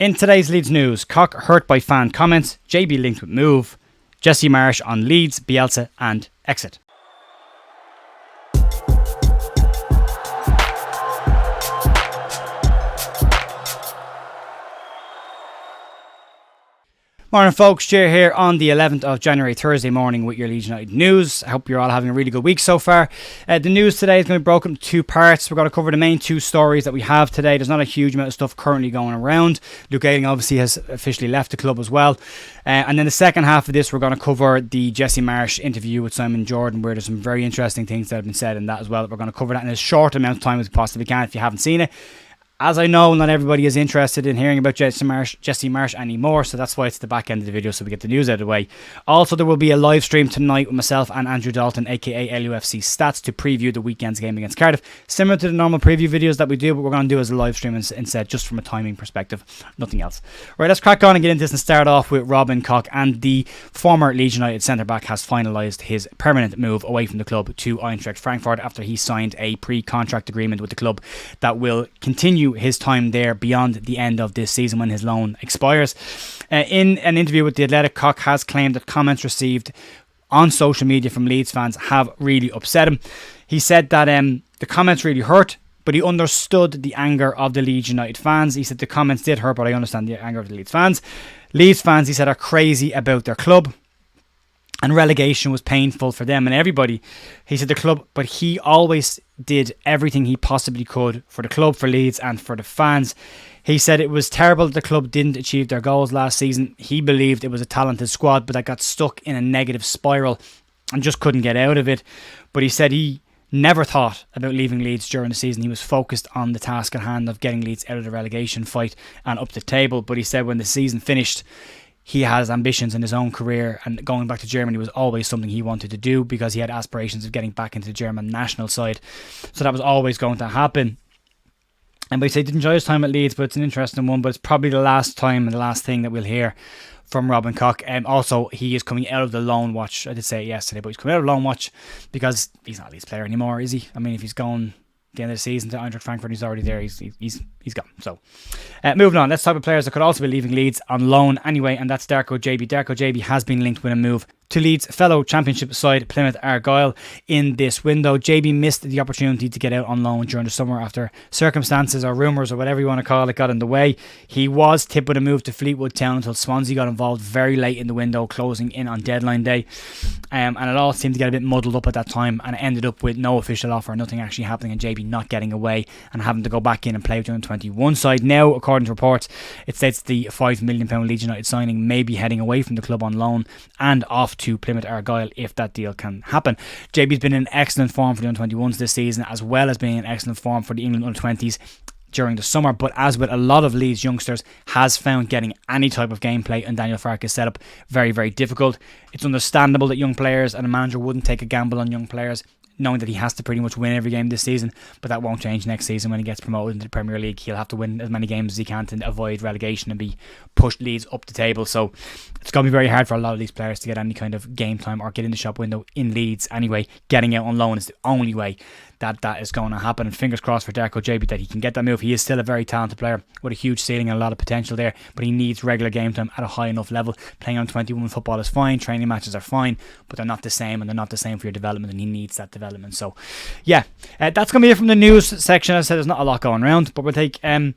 In today's Leeds news, Koch hurt by fan comments, Gyabi linked with move, Jesse Marsch on Leeds, Bielsa and exit. Morning folks, Ger here on the 11th of January, Thursday morning with your Leeds United news. I hope you're all having a really good week so far. The news today is going to be broken into two parts. We're going to cover the main two stories that we have today. There's not a huge amount of stuff currently going around. Luke Ayling obviously has officially left the club as well. And then the second half of this, we're going to cover the Jesse Marsch interview with Simon Jordan, where there's some very interesting things that have been said in that as well. We're going to cover that in as short amount of time as we possibly can if you haven't seen it. As I know, not everybody is interested in hearing about Jesse Marsch anymore, so that's why it's the back end of the video, so we get the news out of the way. Also, there will be a live stream tonight with myself and Andrew Dalton, aka LUFC Stats, to preview the weekend's game against Cardiff. Similar to the normal preview videos that we do, but we're going to do as a live stream instead, just from a timing perspective, nothing else. Right, let's crack on and get into this and start off with Robin Koch. And the former Leeds United centre-back has finalised his permanent move away from the club to Eintracht Frankfurt after he signed a pre-contract agreement with the club that will continue his time there beyond the end of this season when his loan expires. In an interview with The Athletic, Koch has claimed that comments received on social media from Leeds fans have really upset him. He said that the comments really hurt, but he understood the anger of the Leeds United fans. He said the comments did hurt, but I understand the anger of the Leeds fans. Leeds fans, he said, are crazy about their club, and relegation was painful for them and everybody. He said the club, but he always did everything he possibly could for the club, for Leeds and for the fans. He said it was terrible that the club didn't achieve their goals last season. He believed it was a talented squad, but that got stuck in a negative spiral and just couldn't get out of it. But he said he never thought about leaving Leeds during the season. He was focused on the task at hand of getting Leeds out of the relegation fight and up the table. But he said when the season finished, he has ambitions in his own career, and going back to Germany was always something he wanted to do because he had aspirations of getting back into the German national side. So that was always going to happen. And but he said he did enjoy his time at Leeds, but it's an interesting one. But it's probably the last time and the last thing that we'll hear from Robin Koch. Also, he is coming out of the loan watch. I did say it yesterday, but he's coming out of the loan watch because he's not a Leeds player anymore, is he? I mean, if he's going at the end of the season to Eintracht Frankfurt, he's already there. He's gone. So, moving on. Let's talk about players that could also be leaving Leeds on loan anyway, and that's Darko Gyabi. Darko Gyabi has been linked with a move to Leeds' fellow Championship side Plymouth Argyle in this window. Gyabi missed the opportunity to get out on loan during the summer after circumstances or rumours or whatever you want to call it got in the way. He was tipped with a move to Fleetwood Town until Swansea got involved very late in the window, closing in on deadline day. And it all seemed to get a bit muddled up at that time, and it ended up with no official offer, nothing actually happening, and Gyabi not getting away and having to go back in and play with the under-21 side. Now, according to reports, it states the £5 million Leeds United signing may be heading away from the club on loan and off to Plymouth Argyle if that deal can happen. Gyabi's been in excellent form for the under-21s this season, as well as being in excellent form for the England under-20s during the summer, but as with a lot of Leeds youngsters, has found getting any type of gameplay in Daniel Farke's setup very, very difficult. It's understandable that young players and a manager wouldn't take a gamble on young players, knowing that he has to pretty much win every game this season, but that won't change next season when he gets promoted into the Premier League. He'll have to win as many games as he can to avoid relegation and be pushed Leeds up the table. So it's going to be very hard for a lot of these players to get any kind of game time or get in the shop window in Leeds anyway. Getting out on loan is the only way that is going to happen, and fingers crossed for Darko Gyabi that he can get that move. He is still a very talented player with a huge ceiling and a lot of potential there, but he needs regular game time at a high enough level. Playing on 21 football is fine, training matches are fine, but they're not the same, and they're not the same for your development, and he needs that development. So yeah, that's going to be it from the news section. As I said, there's not a lot going around, but we'll take a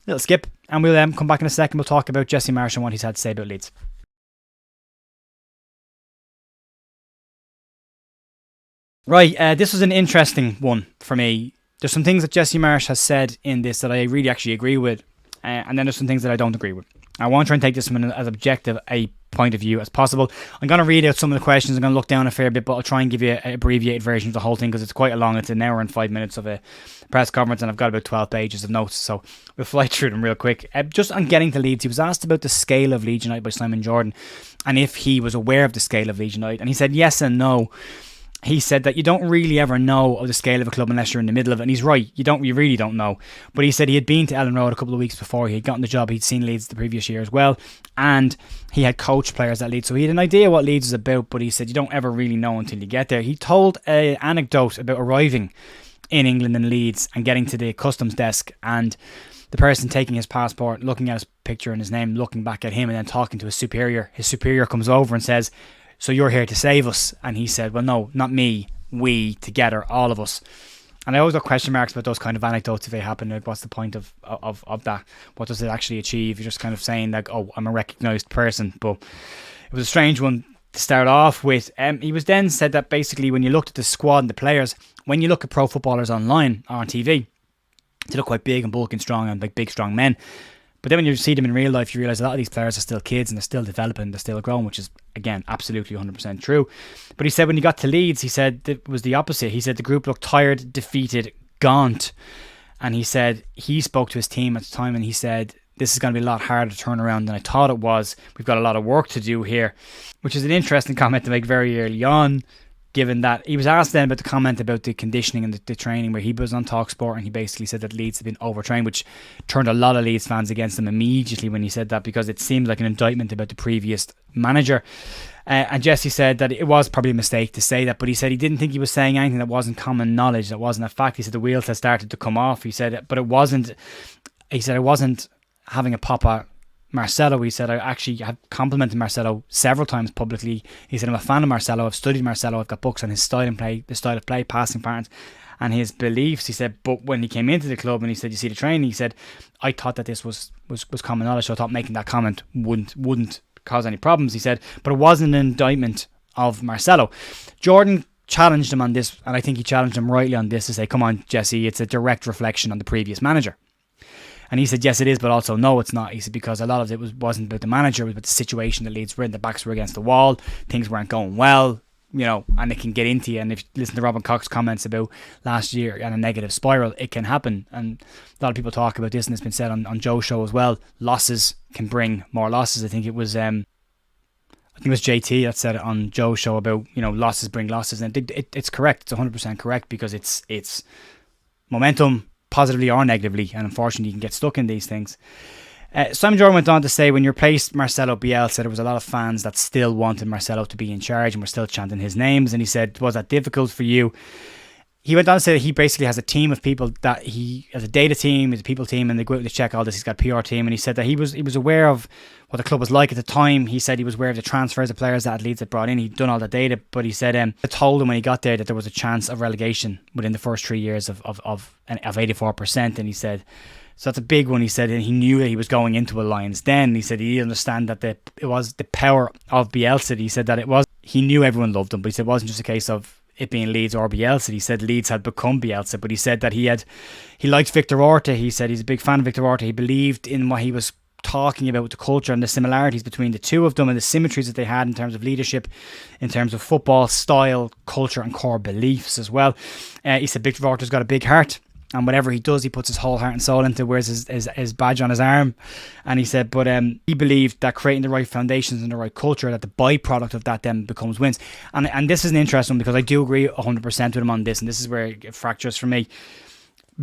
little skip, and we'll come back in a second. We'll talk about Jesse Marsch and what he's had to say about Leeds. Right, this was an interesting one for me. There's some things that Jesse Marsch has said in this that I really actually agree with, and then there's some things that I don't agree with. I want to try and take this from as objective a point of view as possible. I'm going to read out some of the questions. I'm going to look down a fair bit, but I'll try and give you an abbreviated version of the whole thing because it's quite long. It's an hour and 5 minutes of a press conference, and I've got about 12 pages of notes, so we'll fly through them real quick. Just on getting to Leeds, he was asked about the scale of Leeds United by Simon Jordan and if he was aware of the scale of Leeds United, and he said yes and no. He said that you don't really ever know of the scale of a club unless you're in the middle of it, and he's right, you really don't know. But he said he had been to Ellen Road a couple of weeks before he had gotten the job. He'd seen Leeds the previous year as well, and he had coached players at Leeds, so he had an idea what Leeds is about, but he said you don't ever really know until you get there. He told an anecdote about arriving in England and Leeds and getting to the customs desk and the person taking his passport, looking at his picture and his name, looking back at him, and then talking to his superior comes over and says, so you're here to save us? And he said, well, no, not me, we, together, all of us. And I always got question marks about those kind of anecdotes if they happen. Like, what's the point of that? What does it actually achieve? You're just kind of saying like, oh, I'm a recognised person. But it was a strange one to start off with. He was then said that basically when you looked at the squad and the players, when you look at pro footballers online or on TV, they look quite big and bulky and strong and like big strong men. But then when you see them in real life, you realise a lot of these players are still kids and they're still developing, they're still growing, which is, again, absolutely 100% true. But he said when he got to Leeds, he said it was the opposite. He said the group looked tired, defeated, gaunt. And he said he spoke to his team at the time and he said, this is going to be a lot harder to turn around than I thought it was. We've got a lot of work to do here, which is an interesting comment to make very early on, given that he was asked then about the comment about the conditioning and the training, where he was on TalkSport and he basically said that Leeds had been overtrained, which turned a lot of Leeds fans against him immediately when he said that, because it seemed like an indictment about the previous manager. And Jesse said that it was probably a mistake to say that, but he said he didn't think he was saying anything that wasn't common knowledge, that wasn't a fact. He said the wheels had started to come off. He said, but it wasn't. He said I wasn't having a pop at Marcelo. He said I actually have complimented Marcelo several times publicly. He said I'm a fan of Marcelo, I've studied Marcelo, I've got books on his style and play, the style of play, passing patterns and his beliefs. He said, but when he came into the club and he said, you see the training, he said, I thought that this was common knowledge, so I thought making that comment wouldn't cause any problems. He said, but it wasn't an indictment of Marcelo. Jordan challenged him on this, and I think he challenged him rightly on this, to say, come on Jesse, it's a direct reflection on the previous manager. And he said, yes, it is, but also, no, it's not. He said, because a lot of it wasn't about the manager, it was about the situation that Leeds were in. The backs were against the wall. Things weren't going well, you know, and it can get into you. And if you listen to Robin Koch's comments about last year and a negative spiral, it can happen. And a lot of people talk about this, and it's been said on Joe's show as well. Losses can bring more losses. I think it was JT that said it on Joe's show about, you know, losses bring losses. And it's correct. It's 100% correct, because it's momentum, positively or negatively, and unfortunately you can get stuck in these things. Simon Jordan went on to say when you replaced Marcelo Bielsa, there was a lot of fans that still wanted Marcelo to be in charge and were still chanting his names, and he said, was that difficult for you? He went on to say that he basically has a team of people, that he has a data team, a people team, and they go out and check all this. He's got a PR team, and he said that he was aware of what the club was like at the time. He said he was aware of the transfers of players that Leeds had brought in. He'd done all the data, but he said I told him when he got there that there was a chance of relegation within the first 3 years of 84%, and he said, so that's a big one. He said, and he knew that he was going into a Lions Den. He said he didn't understand that it was the power of Bielsa. He said that he knew everyone loved him, but he said it wasn't just a case of it being Leeds or Bielsa. He said Leeds had become Bielsa, but he said that he liked Victor Orta. He said he's a big fan of Victor Orta. He believed in what he was talking about with the culture and the similarities between the two of them and the symmetries that they had in terms of leadership, in terms of football style, culture and core beliefs as well. He said Victor Orta's got a big heart, and whatever he does, he puts his whole heart and soul into, wears his badge on his arm. And he said, but he believed that creating the right foundations and the right culture, that the byproduct of that then becomes wins. And this is an interesting one, because I do agree 100% with him on this, and this is where it fractures for me.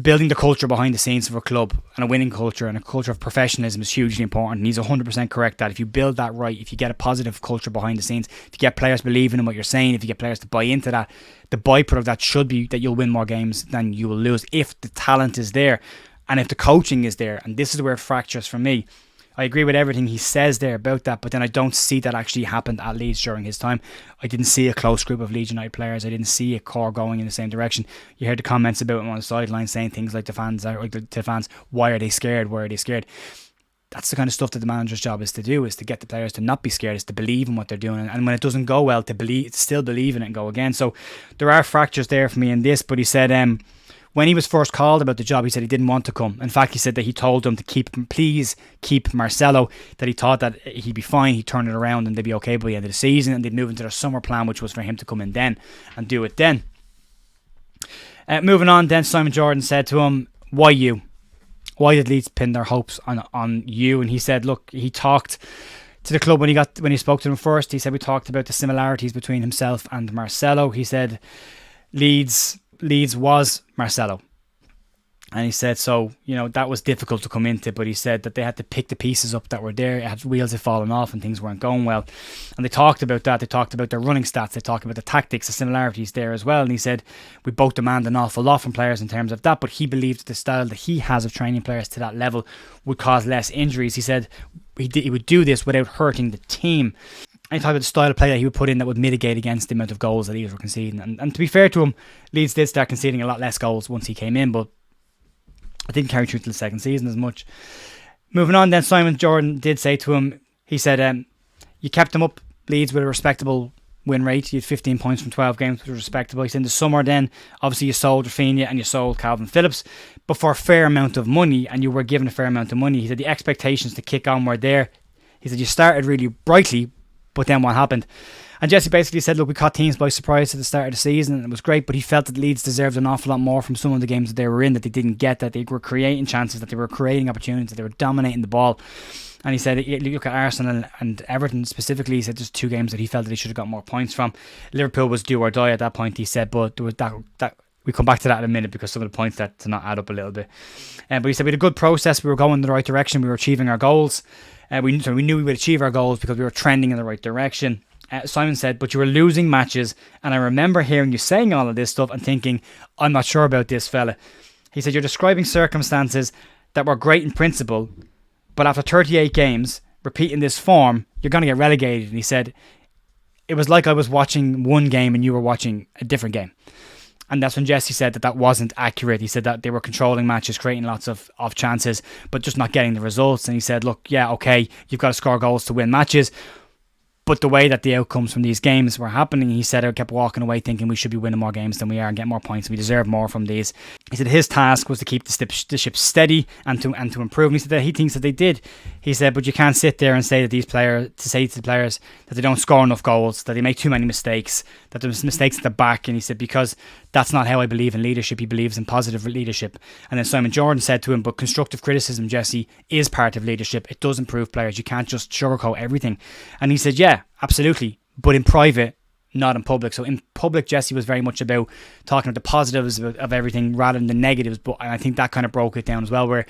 Building the culture behind the scenes of a club, and a winning culture and a culture of professionalism, is hugely important. And he's 100% correct that if you build that right, if you get a positive culture behind the scenes, if you get players believing in what you're saying, if you get players to buy into that, the byproduct of that should be that you'll win more games than you will lose, if the talent is there and if the coaching is there. And this is where it fractures for me. I agree with everything he says there about that, but then I don't see that actually happened at Leeds during his time. I didn't see a close group of Leeds United players. I didn't see a core going in the same direction. You heard the comments about him on the sideline saying things like to the fans, why are they scared? Why are they scared? That's the kind of stuff that the manager's job is to do, is to get the players to not be scared, is to believe in what they're doing, and when it doesn't go well, to still believe in it and go again. So there are fractures there for me in this, but he said when he was first called about the job, he said he didn't want to come. In fact, he said that he told them to please keep Marcelo, that he thought that he'd be fine, he'd turn it around and they'd be okay by the end of the season, and they'd move into their summer plan, which was for him to come in then and do it then. Moving on, then Simon Jordan said to him, why you? Why did Leeds pin their hopes on you? And he said, look, he talked to the club when he spoke to them first. He said we talked about the similarities between himself and Marcelo. He said Leeds was Marcelo. And he said, so, that was difficult to come into, but he said that they had to pick the pieces up that were there. Wheels had fallen off and things weren't going well. And they talked about that. They talked about their running stats. They talked about the tactics, the similarities there as well. And he said, we both demand an awful lot from players in terms of that, but he believed that the style that he has of training players to that level would cause less injuries. He said he would do this without hurting the team. And he talked about the style of play that he would put in that would mitigate against the amount of goals that Leeds were conceding. And to be fair to him, Leeds did start conceding a lot less goals once he came in, but I didn't carry through to the second season as much. Moving on then, Simon Jordan did say to him, he said, you kept them up, Leeds, with a respectable win rate. You had 15 points from 12 games, which was respectable. He said in the summer then, obviously you sold Rafinha and you sold Calvin Phillips, but for a fair amount of money, and you were given a fair amount of money. He said the expectations to kick on were there. He said you started really brightly, but then what happened? And Jesse basically said, look, we caught teams by surprise at the start of the season and it was great, but he felt that Leeds deserved an awful lot more from some of the games that they were in that they didn't get, that they were creating chances, that they were creating opportunities, that they were dominating the ball. And he said, you look at Arsenal and Everton specifically, he said there's 2 games that he felt that he should have got more points from. Liverpool was do or die at that point, he said, but there was that we come back to that in a minute because some of the points that to not add up a little bit. But he said we had a good process, we were going in the right direction, we were achieving our goals. We knew we would achieve our goals because we were trending in the right direction. Simon said, but you were losing matches, and I remember hearing you saying all of this stuff and thinking, I'm not sure about this fella. He said, you're describing circumstances that were great in principle, but after 38 games, repeating this form, you're going to get relegated. And he said, it was like I was watching one game and you were watching a different game. And that's when Jesse said that wasn't accurate. He said that they were controlling matches, creating lots of chances, but just not getting the results. And he said, look, yeah, okay, you've got to score goals to win matches, but the way that the outcomes from these games were happening, he said, I kept walking away thinking we should be winning more games than we are and get more points. We deserve more from these. He said his task was to keep the ship steady and to improve. And he said that he thinks that they did. He said, but you can't sit there and say that say to the players that they don't score enough goals, that they make too many mistakes, that there's mistakes at the back. And he said, because that's not how I believe in leadership. He believes in positive leadership. And then Simon Jordan said to him, but constructive criticism, Jesse, is part of leadership. It does improve players. You can't just sugarcoat everything. And he said, yeah, absolutely. But in private, not in public. So in public, Jesse was very much about talking about the positives of everything rather than the negatives. But I think that kind of broke it down as well, where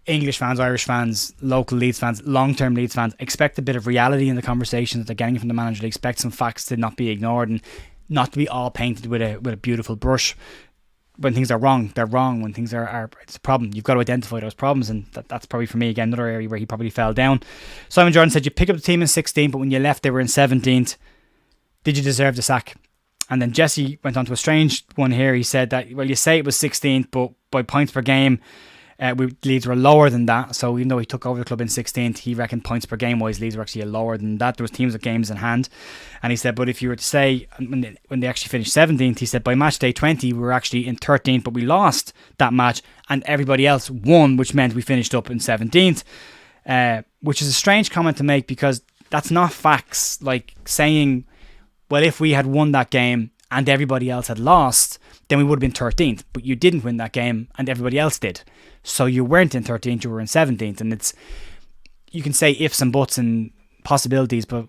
English fans, Irish fans, local Leeds fans, long-term Leeds fans expect a bit of reality in the conversations that they're getting from the manager. They expect some facts to not be ignored and not to be all painted with a beautiful brush. When things are wrong, they're wrong. When things are it's a problem, you've got to identify those problems, and that's probably for me again another area where he probably fell down. Simon Jordan said you pick up the team in 16th, but when you left they were in 17th. Did you deserve the sack? And then Jesse went on to a strange one here. He said that, well, you say it was 16th, but by points per game, Leeds were lower than that. So even though he took over the club in 16th, he reckoned points per game wise Leeds were actually lower than that. There was teams with games in hand. And he said, but if you were to say, when they actually finished 17th, he said by match day 20, we were actually in 13th, but we lost that match and everybody else won, which meant we finished up in 17th, which is a strange comment to make because that's not facts. Like saying, well, if we had won that game and everybody else had lost, then we would have been 13th. But you didn't win that game and everybody else did. So you weren't in 13th, you were in 17th. And you can say ifs and buts and possibilities, but,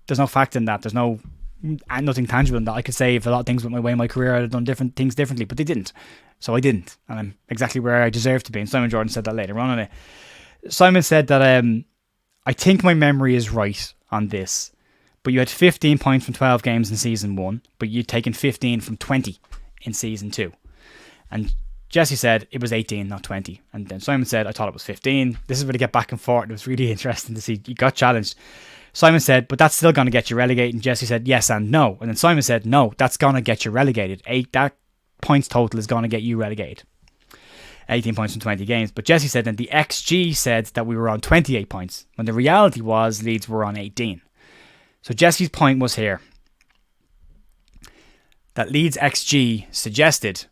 there's no fact in that. There's nothing tangible in that. I could say if a lot of things went my way in my career, I'd have done different things differently, but they didn't. So I didn't. And I'm exactly where I deserve to be. And Simon Jordan said that later on in it. Simon said that I think my memory is right on this, but you had 15 points from 12 games in season 1, but you'd taken 15 from 20 in season 2. And Jesse said it was 18, not 20. And then Simon said, I thought it was 15. This is where they get back and forth. It was really interesting to see. You got challenged. Simon said, but that's still going to get you relegated. And Jesse said, yes and no. And then Simon said, no, that's going to get you relegated. That points total is going to get you relegated. 18 points from 20 games. But Jesse said that the XG said that we were on 28 points, when the reality was Leeds were on 18. So Jesse's point was here that Leeds XG suggested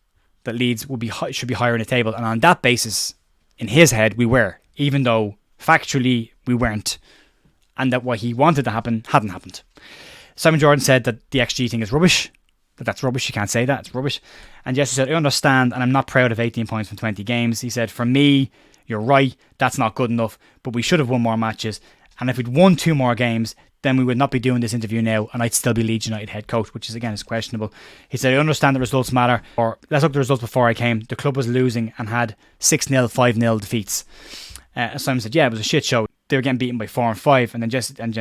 that Leeds should be higher in the table. And on that basis, in his head, we were, even though factually we weren't. And that what he wanted to happen hadn't happened. Simon Jordan said that the XG thing is rubbish. That's rubbish. You can't say that. It's rubbish. And Jesse said, I understand, and I'm not proud of 18 points from 20 games. He said, for me, you're right. That's not good enough. But we should have won more matches. And if we'd won 2 more games, then we would not be doing this interview now, and I'd still be Leeds United head coach, which is, again, is questionable. He said, I understand that results matter, or let's look at the results before I came. The club was losing and had 6-0, 5-0 defeats. Simon said, yeah, it was a shit show. They were getting beaten by 4 and 5. And then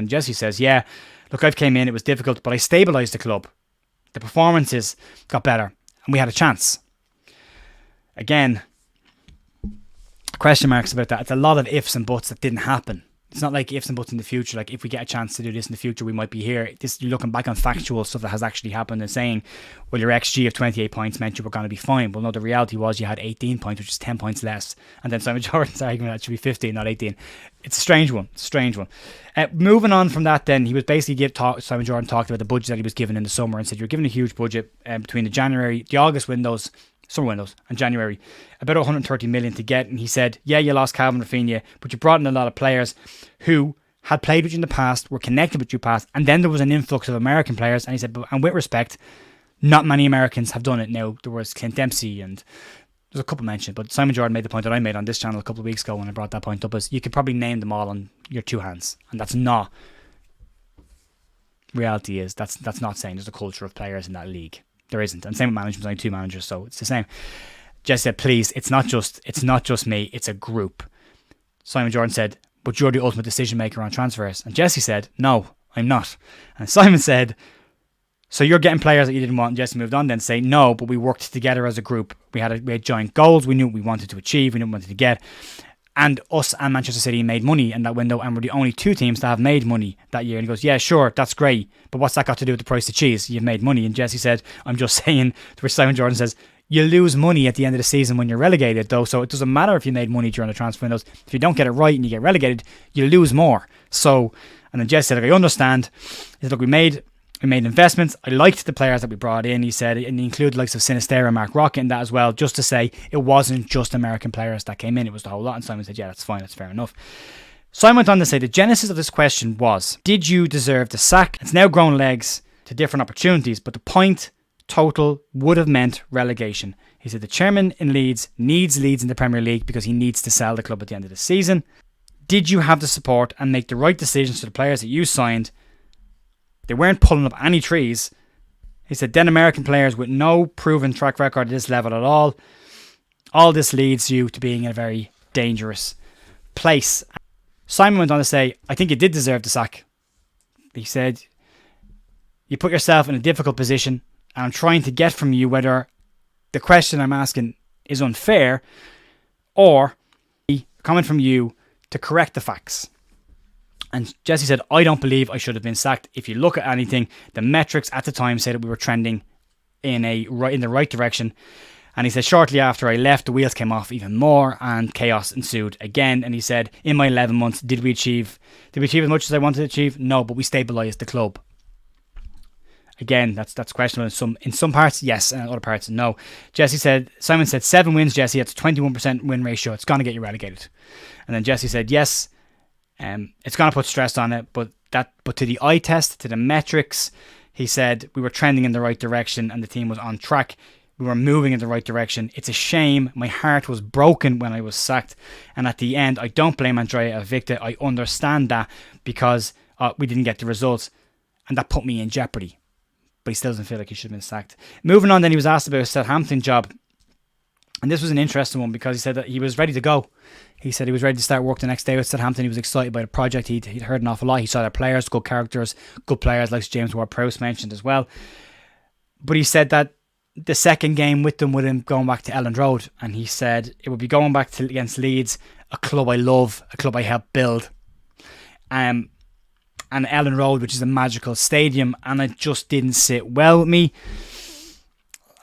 Jesse says, yeah, look, I've came in, it was difficult, but I stabilised the club. The performances got better, and we had a chance. Again, question marks about that. It's a lot of ifs and buts that didn't happen. It's not like ifs and buts in the future. Like, if we get a chance to do this in the future, we might be here. You're looking back on factual stuff that has actually happened and saying, well, your XG of 28 points meant you were going to be fine. Well, no, the reality was you had 18 points, which is 10 points less. And then Simon Jordan's argument that it should be 15, not 18. It's a strange one. Moving on from that, then, he was basically Simon Jordan talked about the budget that he was given in the summer and said, you're given a huge budget between the August windows, summer windows, and January, about 130 million to get. And he said, yeah, you lost Calvin Rafinha, but you brought in a lot of players who had played with you in the past, were connected with you past, and then there was an influx of American players. And he said, and with respect, not many Americans have done it now. There was Clint Dempsey, and there's a couple mentioned, but Simon Jordan made the point that I made on this channel a couple of weeks ago when I brought that point up, is you could probably name them all on your 2 hands, and that's not reality. Is that's not saying there's a culture of players in that league. There isn't. And same with management, only 2 managers, so it's the same. Jesse said, please, it's not just me, it's a group. Simon Jordan said, but you're the ultimate decision maker on transfers. And Jesse said, no, I'm not. And Simon said, so you're getting players that you didn't want. And Jesse moved on then to say, no, but we worked together as a group. We had joint goals. We knew what we wanted to achieve. We knew what we wanted to get. And us and Manchester City made money in that window, and we're the only 2 teams that have made money that year. And he goes, yeah, sure, that's great, but what's that got to do with the price of cheese? You've made money. And Jesse said, I'm just saying, where Simon Jordan says, you lose money at the end of the season when you're relegated, though, so it doesn't matter if you made money during the transfer windows. If you don't get it right and you get relegated, you lose more. So, and then Jesse said, I understand. He said, look, we made investments. I liked the players that we brought in, he said, and he included the likes of Sinisterra and Mark Rocket in that as well, just to say it wasn't just American players that came in, it was the whole lot. And Simon said, yeah, that's fine, that's fair enough. Simon went on to say the genesis of this question was, did you deserve the sack? It's now grown legs to different opportunities, but the point total would have meant relegation. He said the chairman in Leeds needs Leeds in the Premier League because he needs to sell the club at the end of the season. Did you have the support and make the right decisions to the players that you signed? They weren't pulling up any trees. He said, then American players with no proven track record at this level at all. All this leads you to being in a very dangerous place. Simon went on to say, I think you did deserve the sack. He said, you put yourself in a difficult position, and I'm trying to get from you whether the question I'm asking is unfair or coming from you to correct the facts. And Jesse said, I don't believe I should have been sacked. If you look at anything, the metrics at the time said that we were trending in the right direction. And he said, shortly after I left, the wheels came off even more and chaos ensued again. And he said, in my 11 months, did we achieve as much as I wanted to achieve? No, but we stabilised the club. Again, that's questionable in some parts, yes, and in other parts, no. Simon said 7 wins, Jesse, that's a 21% win ratio. It's going to get you relegated. And then Jesse said, yes, it's going to put stress on it, but to the eye test, to the metrics, he said we were trending in the right direction and the team was on track. We were moving in the right direction. It's a shame. My heart was broken when I was sacked. And at the end, I don't blame Andrea Evicta. I understand that because we didn't get the results and that put me in jeopardy. But he still doesn't feel like he should have been sacked. Moving on, then he was asked about a Southampton job. And this was an interesting one because he said that he was ready to go. He said he was ready to start work the next day with Southampton. He was excited by the project. He'd heard an awful lot. He saw their players, good characters, good players like James Ward-Prowse mentioned as well. But he said that the second game with them would him going back to Elland Road. And he said it would be going back against Leeds, a club I love, a club I helped build. And Elland Road, which is a magical stadium, and it just didn't sit well with me.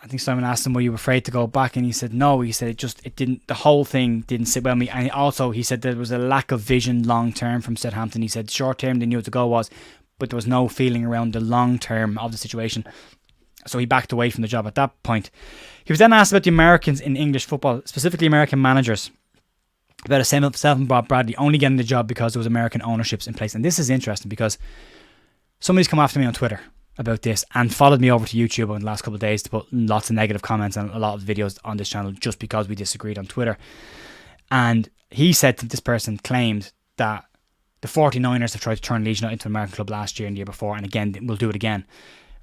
I think Simon asked him, were you afraid to go back? And he said no. He said it didn't, the whole thing didn't sit well with me. And also he said there was a lack of vision long term from Southampton. He said short term they knew what the goal was, but there was no feeling around the long term of the situation. So he backed away from the job at that point. He was then asked about the Americans in English football, specifically American managers, about himself and Bob Bradley only getting the job because there was American ownerships in place. And this is interesting because somebody's come after me on Twitter about this and followed me over to YouTube in the last couple of days to put lots of negative comments on a lot of videos on this channel just because we disagreed on Twitter. And he said that this person claimed that The 49ers have tried to turn Leeds United into an American club last year and the year before, and again, we'll do it again.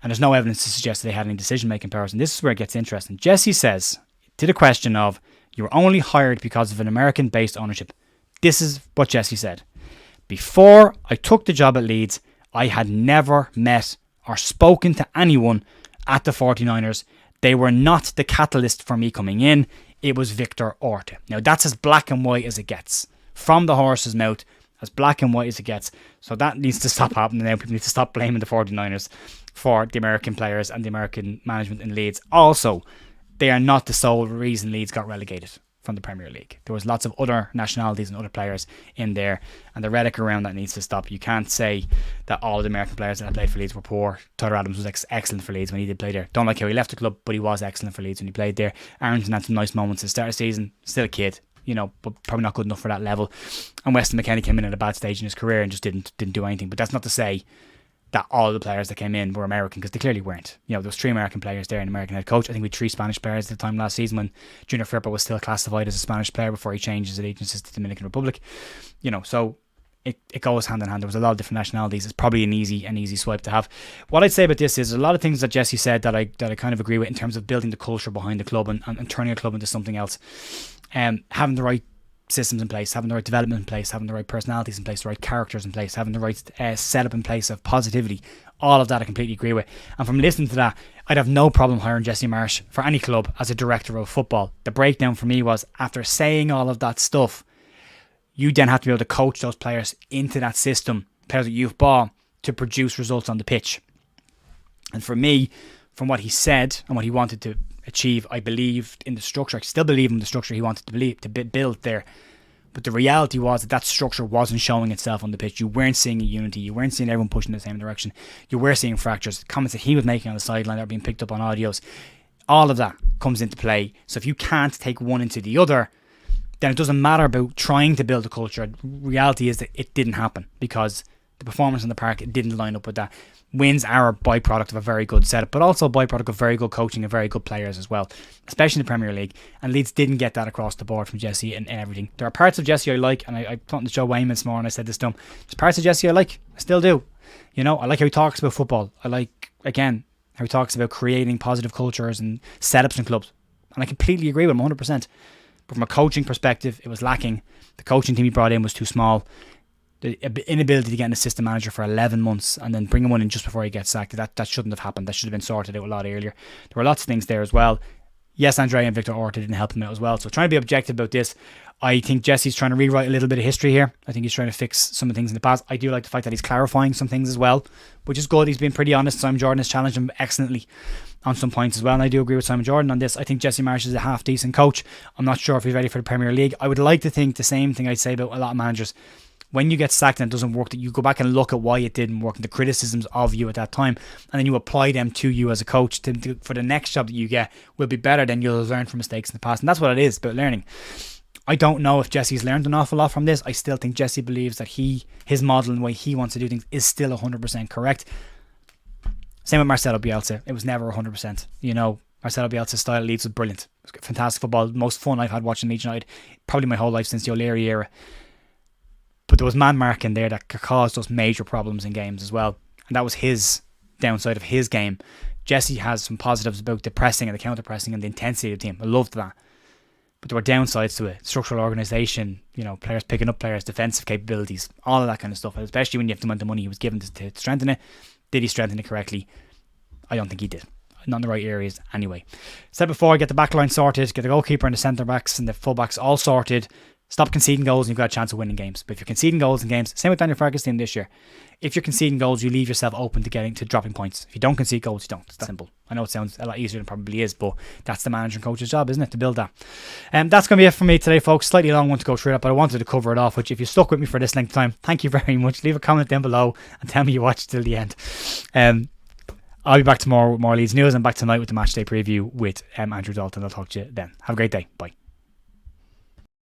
And there's no evidence to suggest that they had any decision-making powers. And this is where it gets interesting. Jesse says, to the question of, you were only hired because of an American-based ownership. This is what Jesse said. Before I took the job at Leeds, I had never met or spoken to anyone at the 49ers. They were not the catalyst for me coming in. It was Victor Orta. Now, that's as black and white as it gets. From the horse's mouth, as black and white as it gets. So that needs to stop happening now. People need to stop blaming the 49ers for the American players and the American management in Leeds. Also, they are not the sole reason Leeds got relegated from the Premier League. There was lots of other nationalities and other players in there, and the rhetoric around that needs to stop. You can't say that all of the American players that had played for Leeds were poor. Tyler Adams was excellent for Leeds when he did play there. Don't like how he left the club, but he was excellent for Leeds when he played there. Arrington had some nice moments at the start of the season. Still a kid, but probably not good enough for that level. And Weston McKennie came in at a bad stage in his career and just didn't do anything. But that's not to say that all the players that came in were American, because they clearly weren't. There was 3 American players there and an American head coach. I think we had 3 Spanish players at the time last season when Junior Firpo was still classified as a Spanish player before he changed his allegiances to the Dominican Republic. So it goes hand in hand. There was a lot of different nationalities. It's probably an easy swipe to have. What I'd say about this is a lot of things that Jesse said that I kind of agree with in terms of building the culture behind the club and turning a club into something else. Having the right systems in place, having the right development in place, having the right personalities in place, the right characters in place, having the right setup in place of positivity. All of that I completely agree with. And from listening to that, I'd have no problem hiring Jesse Marsch for any club as a director of football. The breakdown for me was, after saying all of that stuff, you then have to be able to coach those players into that system, players that you've bought, to produce results on the pitch. And for me, from what he said and what he wanted to achieve, I believed in the structure. I still believe in the structure he wanted to build there. But the reality was that structure wasn't showing itself on the pitch. You weren't seeing a unity. You weren't seeing everyone pushing in the same direction. You were seeing fractures. The comments that he was making on the sideline that are being picked up on audios. All of that comes into play. So if you can't take one into the other, then it doesn't matter about trying to build a culture. The reality is that it didn't happen because the performance in the park, it didn't line up with that. Wins are a byproduct of a very good setup, but also a byproduct of very good coaching and very good players as well, especially in the Premier League. And Leeds didn't get that across the board from Jesse and everything. There are parts of Jesse I like, and I talked to Joe Wayman this morning, I said this to him. There's parts of Jesse I like. I still do. I like how he talks about football. I like, again, how he talks about creating positive cultures and setups in clubs. And I completely agree with him 100%. But from a coaching perspective, it was lacking. The coaching team he brought in was too small. The inability to get an assistant manager for 11 months and then bring him one in just before he gets sacked, that shouldn't have happened. That should have been sorted out a lot earlier. There were lots of things there as well. Yes, Andre and Victor Orta didn't help him out as well. So trying to be objective about this, I think Jesse's trying to rewrite a little bit of history here. I think he's trying to fix some of the things in the past. I do like the fact that he's clarifying some things as well, which is good. He's been pretty honest. Simon Jordan has challenged him excellently on some points as well, and I do agree with Simon Jordan on this. I think Jesse Marsch is a half decent coach. I'm not sure if he's ready for the Premier League. I would like to think the same thing I'd say about a lot of managers. When you get sacked and it doesn't work, that you go back and look at why it didn't work and the criticisms of you at that time, and then you apply them to you as a coach for the next job that you get will be better than you'll learn from mistakes in the past. And that's what it is about learning. I don't know if Jesse's learned an awful lot from this. I still think Jesse believes that his model and the way he wants to do things is still 100% correct. Same with Marcelo Bielsa. It was never 100%. Marcelo Bielsa's style at Leeds was brilliant. It was fantastic football. Most fun I've had watching Leeds United probably my whole life since the O'Leary era. But there was man marking there that caused us major problems in games as well. And that was his downside of his game. Jesse has some positives about the pressing and the counter pressing and the intensity of the team. I loved that. But there were downsides to it. Structural organisation, players picking up players, defensive capabilities, all of that kind of stuff. And especially when you have the amount of money he was given to strengthen it. Did he strengthen it correctly? I don't think he did. Not in the right areas anyway. Said before, get the back line sorted, get the goalkeeper and the centre backs and the full backs all sorted. Stop conceding goals and you've got a chance of winning games. But if you're conceding goals in games, same with Daniel Farke's team this year. If you're conceding goals, you leave yourself open to dropping points. If you don't concede goals, you don't. It's that simple. I know it sounds a lot easier than it probably is, but that's the manager and coach's job, isn't it, to build that. That's going to be it for me today, folks. Slightly long one to go through that, but I wanted to cover it off, which if you stuck with me for this length of time, thank you very much. Leave a comment down below and tell me you watched till the end. I'll be back tomorrow with more Leeds news and back tonight with the match day preview with Andrew Dalton. I'll talk to you then. Have a great day. Bye.